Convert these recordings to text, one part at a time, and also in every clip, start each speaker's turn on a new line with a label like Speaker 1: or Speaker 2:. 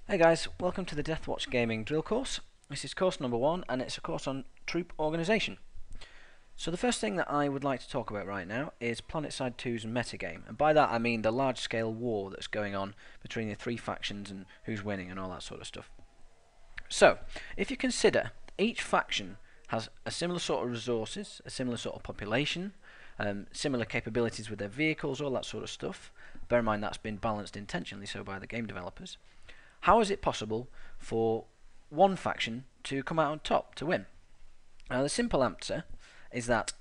Speaker 1: Hey guys, welcome to the Deathwatch Gaming drill course. This is course number 1 and it's a course on troop organisation. So the first thing that I would like to talk about right now is Planetside 2's metagame, and by that I mean the large scale war that's going on between the three factions and who's winning and all that sort of stuff. So, if you consider each faction has a similar sort of resources, a similar sort of population, similar capabilities with their vehicles, all that sort of stuff, bear in mind that's been balanced intentionally so by the game developers. How is it possible for one faction to come out on top, to win? Now the simple answer is that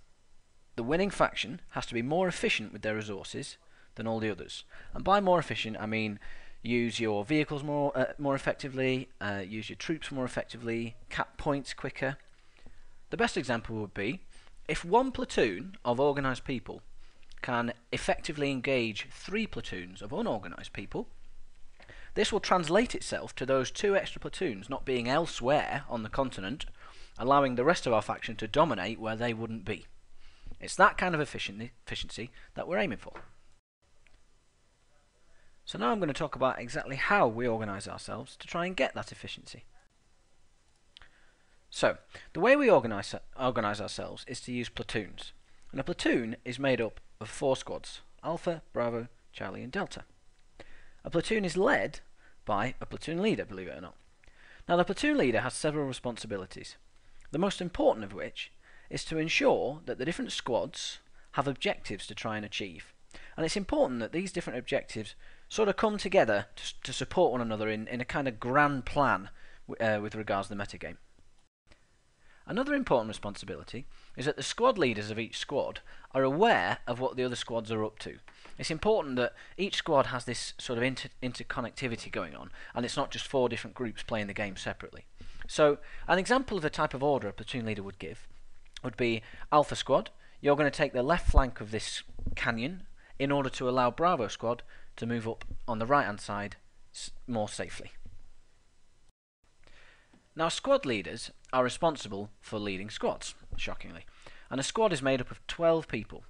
Speaker 1: the winning faction has to be more efficient with their resources than all the others. And by more efficient I mean use your vehicles more effectively, use your troops more effectively, cap points quicker. The best example would be if one platoon of organised people can effectively engage 3 platoons of unorganised people. This will translate itself to those 2 extra platoons not being elsewhere on the continent, allowing the rest of our faction to dominate where they wouldn't be. It's that kind of efficiency that we're aiming for. So now I'm going to talk about exactly how we organise ourselves to try and get that efficiency. So, the way we organise ourselves is to use platoons. And a platoon is made up of 4 squads: Alpha, Bravo, Charlie and Delta. A platoon is led by a platoon leader, believe it or not. Now the platoon leader has several responsibilities, the most important of which is to ensure that the different squads have objectives to try and achieve. And it's important that these different objectives sort of come together to support one another in a kind of grand plan with regards to the metagame. Another important responsibility is that the squad leaders of each squad are aware of what the other squads are up to. It's important that each squad has this sort of interconnectivity going on, and it's not just 4 different groups playing the game separately. So, an example of the type of order a platoon leader would give would be: Alpha Squad, you're going to take the left flank of this canyon in order to allow Bravo Squad to move up on the right hand side more safely. Now squad leaders are responsible for leading squads, shockingly, and a squad is made up of 12 people.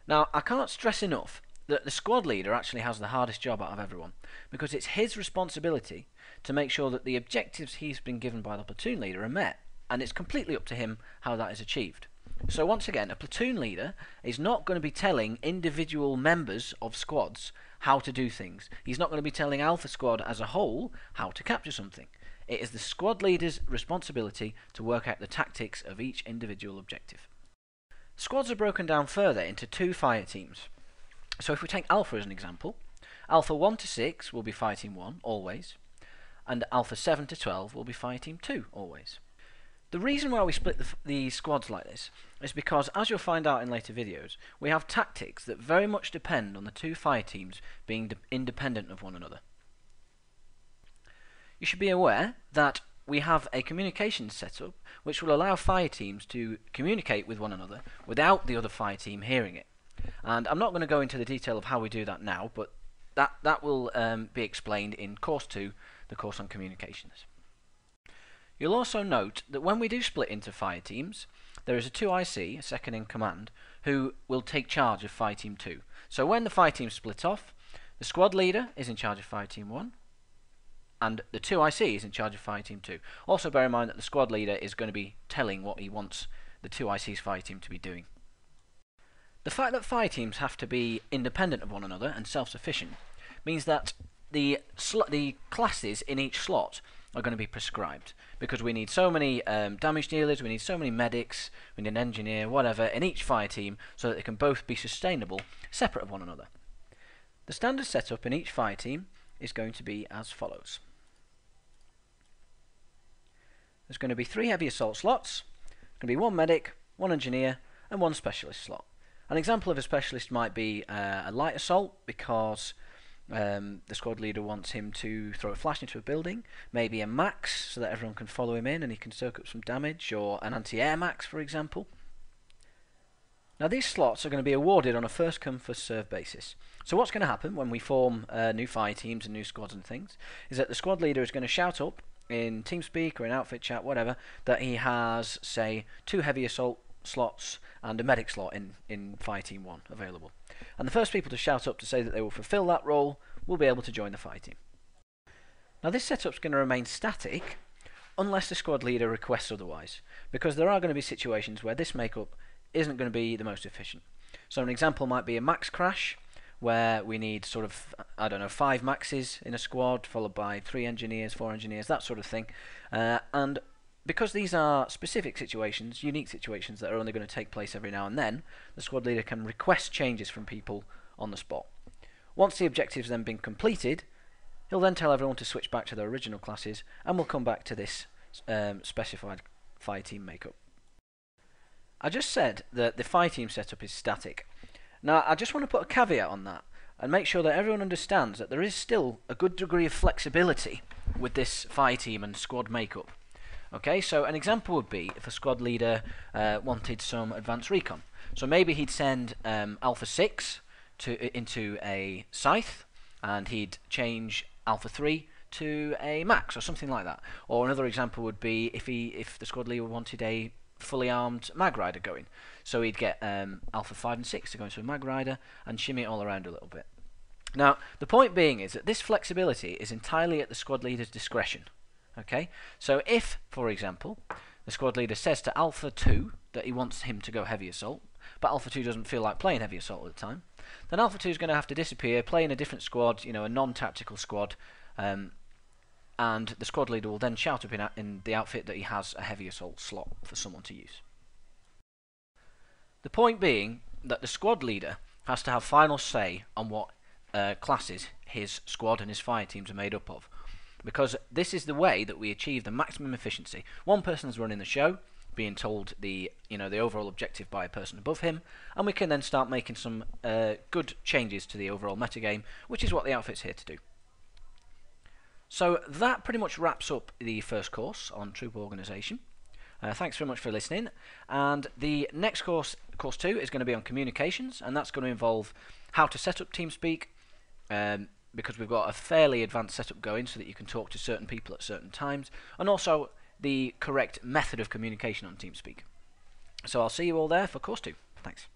Speaker 1: Now I can't stress enough that the squad leader actually has the hardest job out of everyone, because it's his responsibility to make sure that the objectives he's been given by the platoon leader are met, and it's completely up to him how that is achieved. So once again, a platoon leader is not going to be telling individual members of squads how to do things. He's not going to be telling Alpha Squad as a whole how to capture something. It is the squad leader's responsibility to work out the tactics of each individual objective. Squads are broken down further into 2 fire teams. So if we take Alpha as an example, Alpha 1 to 6 will be Fire Team 1, always, and Alpha 7 to 12 will be Fire Team 2, always. The reason why we split the squads like this is because, as you'll find out in later videos, we have tactics that very much depend on the 2 fire teams being independent of one another. You should be aware that we have a communications setup which will allow fire teams to communicate with one another without the other fire team hearing it. And I'm not going to go into the detail of how we do that now, but that will be explained in course 2, the course on communications. You'll also note that when we do split into fire teams, there is a 2IC, a second in command, who will take charge of fire team 2. So when the fire teams split off, the squad leader is in charge of fire team 1, and the 2IC is in charge of fire team 2. Also bear in mind that the squad leader is going to be telling what he wants the 2IC's fire team to be doing. The fact that fire teams have to be independent of one another and self-sufficient means that the classes in each slot are going to be prescribed, because we need so many damage dealers, we need so many medics, we need an engineer, whatever, in each fire team so that they can both be sustainable, separate of one another. The standard setup in each fire team is going to be as follows. There's going to be 3 heavy assault slots, there's going to be 1 medic, 1 engineer and 1 specialist slot. An example of a specialist might be a light assault, because the squad leader wants him to throw a flash into a building, maybe a max so that everyone can follow him in and he can soak up some damage, or an anti-air max for example. Now these slots are going to be awarded on a first come first serve basis. So what's going to happen when we form new fire teams and new squads and things is that the squad leader is going to shout up in TeamSpeak or in outfit chat, whatever, that he has, say, 2 heavy assault slots and a medic slot in fire team 1 available. And the first people to shout up to say that they will fulfill that role will be able to join the fire team. Now this setup's going to remain static unless the squad leader requests otherwise, because there are going to be situations where this makeup isn't going to be the most efficient. So an example might be a max crash, where we need sort of, I don't know, 5 maxes in a squad, followed by 3 engineers, 4 engineers, that sort of thing. And because these are specific situations, unique situations that are only going to take place every now and then, the squad leader can request changes from people on the spot. Once the objective's then been completed, he'll then tell everyone to switch back to their original classes, and we'll come back to this specified fire team makeup. I just said that the fire team setup is static. Now, I just want to put a caveat on that and make sure that everyone understands that there is still a good degree of flexibility with this fire team and squad makeup. Okay, so an example would be if a squad leader wanted some advanced recon. So maybe he'd send Alpha 6 into a Scythe, and he'd change Alpha 3 to a Max or something like that. Or another example would be if the squad leader wanted a fully armed Mag Rider going. So he'd get Alpha 5 and 6 to go into a Mag Rider and shimmy it all around a little bit. Now, the point being is that this flexibility is entirely at the squad leader's discretion. Okay, so if, for example, the squad leader says to Alpha 2 that he wants him to go heavy assault, but Alpha 2 doesn't feel like playing heavy assault at the time, then Alpha 2 is going to have to disappear, play in a different squad, you know, a non-tactical squad, and the squad leader will then shout up in the outfit that he has a heavy assault slot for someone to use. The point being that the squad leader has to have final say on what classes his squad and his fire teams are made up of, because this is the way that we achieve the maximum efficiency. One person's running the show, being told the overall objective by a person above him, and we can then start making some good changes to the overall metagame, which is what the outfit's here to do. So that pretty much wraps up the first course on troop organisation. Thanks very much for listening, and the next course, course 2, is going to be on communications, and that's going to involve how to set up TeamSpeak, because we've got a fairly advanced setup going so that you can talk to certain people at certain times, and also the correct method of communication on TeamSpeak. So I'll see you all there for course 2. Thanks.